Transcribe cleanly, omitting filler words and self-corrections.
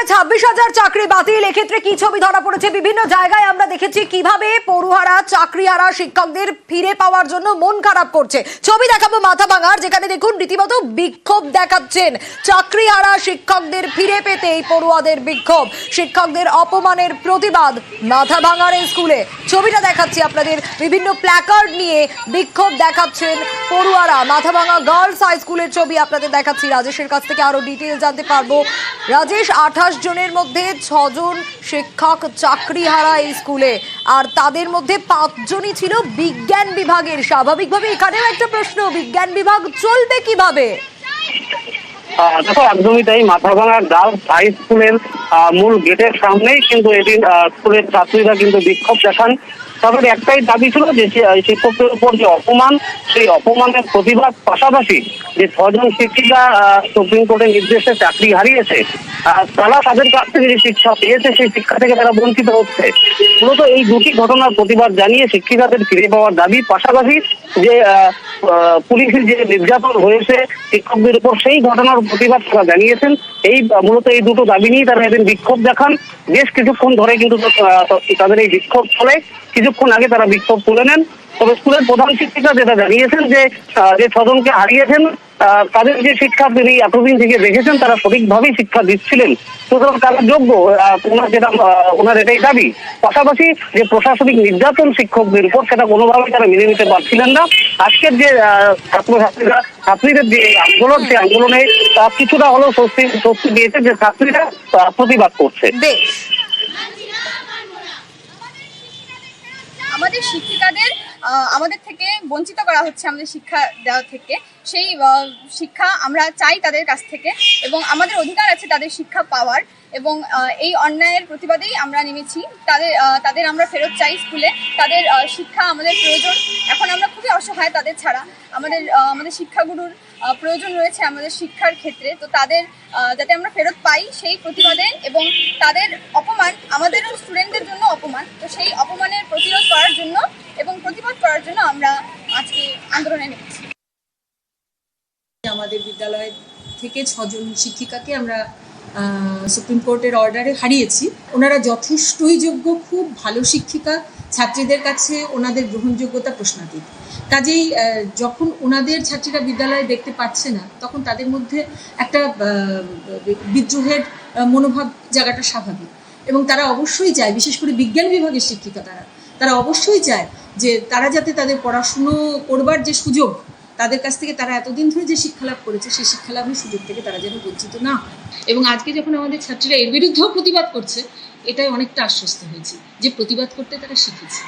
প্রায় 26,000 চাকরি বাতিল। এক্ষেত্রে কি ছবি ধরা পড়েছে? বিভিন্ন জায়গায় আমরা দেখেছি কিভাবে পড়ুয়ারা চাকরিহারা শিক্ষকদের ফিরে পাওয়ার জন্য মন খারাপ করছে। ছবি দেখাবো মাথাভাঙার, যেখানে দেখুন রীতিমতো বিক্ষোভ দেখাচ্ছেন চাকরিহারা শিক্ষকদের ফিরে পেতে। এই পড়ুয়াদের বিক্ষোভ, শিক্ষকদের অপমানের প্রতিবাদ মাথাভাঙার এই স্কুলে। ছবিটা দেখাচ্ছি আপনাদের, বিভিন্ন প্ল্যাকার্ড নিয়ে বিক্ষোভ দেখাচ্ছেন পড়ুয়ারা। মাথাভাঙা গার্লস হাই স্কুলের ছবি আপনাদের দেখাচ্ছি। রাজেশের কাছ থেকে আরো ডিটেইল জানতে পারবো। রাজেশ, 28 জনের মধ্যে 6 জন শিক্ষক চাকরিহারা এই স্কুলে, আর তাদের মধ্যে 5 জনই ছিল বিজ্ঞান বিভাগের। স্বাভাবিকভাবে এখানেও একটা প্রশ্ন, বিজ্ঞান বিভাগ চলবে কিভাবে? দেখো, একদমই তাই। মাথাভাঙা গার্লস হাই স্কুলের মূল গেটের সামনেই কিন্তু এদিন স্কুলের ছাত্রীরা কিন্তু বিক্ষোভ দেখান। তাদের একটাই দাবি ছিল যে শিক্ষকদের উপর যে অপমান, সেই অপমানের প্রতিবাদ পাশাপাশি যে 6 জন শিক্ষিকা সুপ্রিম কোর্টের নির্দেশে চাকরি হারিয়েছে, তারা তাদের কাছ থেকে যে শিক্ষা পেয়েছে সেই শিক্ষা থেকে তারা বঞ্চিত হচ্ছে। মূলত এই দুটি ঘটনার প্রতিবাদ জানিয়ে শিক্ষিকাদের ফিরে পাওয়ার দাবি, পাশাপাশি যে পুলিশের যে নির্যাতন হয়েছে শিক্ষকদের উপর, সেই ঘটনার প্রতিবাদ তারা জানিয়েছেন। মূলত এই দুটো দাবি নিয়ে তারা এদিন বিক্ষোভ দেখান। বেশ কিছুক্ষণ ধরে কিন্তু তাদের এই বিক্ষোভ চলে। কিছুক্ষণ আগে তারা বিক্ষোভ তুলে নেন। তবে স্কুলের প্রধান শিক্ষিকা যেটা জানিয়েছেন যে 6 জনকে হারিয়েছেন, তাদের যে শিক্ষা তিনি এতদিন থেকে দেখেছেন তারা সঠিকভাবেই শিক্ষা দিচ্ছিলেন, সুতরাং তারা যোগ্য। ওনার এটাই দাবি। পাশাপাশি যে প্রশাসনিক নির্যাতন শিক্ষকদের উপর, সেটা কোনোভাবেই তারা মেনে নিতে পারছিলেন না। আজকের যে ছাত্রীদের যে আন্দোলন, সেই আন্দোলনে কিছুটা হলেও স্বস্তি দিয়েছে যে ছাত্রীরা প্রতিবাদ করছে। আমাদের শিক্ষিকাদের আমাদের থেকে বঞ্চিত করা হচ্ছে, আমাদের শিক্ষা দেওয়া থেকে। সেই শিক্ষা আমরা চাই তাদের কাছ থেকে, এবং আমাদের অধিকার আছে তাদের শিক্ষা পাওয়ার। এবং এই অন্যায়ের প্রতিবাদেই আমরা নেমেছি। তাদের আমরা ফেরত চাই স্কুলে। তাদের শিক্ষা আমাদের প্রয়োজন। এখন আমরা খুবই অসহায় তাদের ছাড়া। আমাদের শিক্ষাগুরুর প্রয়োজন রয়েছে আমাদের শিক্ষার ক্ষেত্রে। তো তাদের যাতে আমরা ফেরত পাই সেই প্রতিবাদে, এবং তাদের অপমান আমাদেরও স্টুডেন্টদের জন্য অপমান। তো সেই অপমানের প্রতিরোধ করার জন্য এবং প্রতিবাদ করার জন্য আমরা আজকে আন্দোলনে নেমেছি। আমাদের বিদ্যালয় থেকে 6 জন শিক্ষিকাকে আমরা সুপ্রিম কোর্টের অর্ডারে হারিয়েছি। ওনারা যথেষ্টই যোগ্য, খুব ভালো শিক্ষিকা। ছাত্রীদের কাছে ওনাদের গ্রহণযোগ্যতা প্রশ্নাতীত। কাজেই যখন ওনাদের ছাত্রীরা বিদ্যালয়ে দেখতে পাচ্ছে না, তখন তাদের মধ্যে একটা বিদ্রোহের মনোভাব জায়গাটা স্বাভাবিক। এবং তারা অবশ্যই চায়, বিশেষ করে বিজ্ঞান বিভাগের শিক্ষিকা তারা অবশ্যই চায় যে তারা যাতে তাদের পড়াশুনো করবার যে সুযোগ, তাদের কাছ থেকে তারা এতদিন ধরে যে শিক্ষালাভ করেছে, সেই শিক্ষালাভের সুযোগ থেকে তারা যেন বঞ্চিত না হয়। এবং আজকে যখন আমাদের ছাত্রীরা এর বিরুদ্ধেও প্রতিবাদ করছে, এটাই অনেকটা আশ্বস্ত হয়েছে যে প্রতিবাদ করতে তারা শিখেছে।